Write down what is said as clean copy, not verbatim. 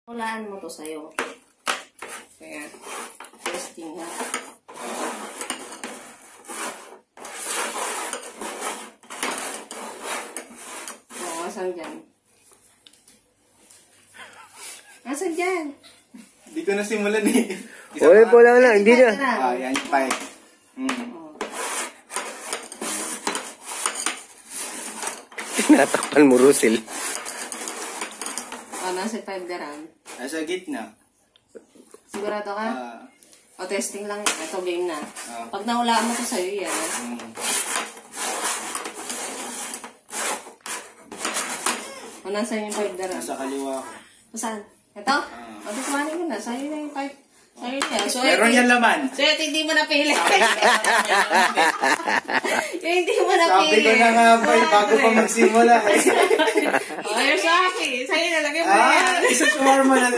Hulaan mo to sa'yo. Kaya, testing ha. O, asan dyan? Asan dyan? Hindi ko nasimulan eh. Uy, po lang, hindi na. Yan yung pipe. Tinatakpan mo, Russell. O, nasa 5 daran. Nasa gitna. Sigurado ka? O, testing lang. Ito, game na. Pag nahulaan mo to sa'yo, yan. O, nasa yung 5 daran? Nasa kaliwa ko. Saan? Ito? O, tukuhanin ko na. Sa'yo na yung 5. Sa'yo na yan. So, meron yan laman. So, hindi mo napili. Yung hindi mo napili. Sabi ko na nga ba, bago pa magsimula. O, you're so happy. Sa'yo na, lagay mo na yan. Isa shawarma na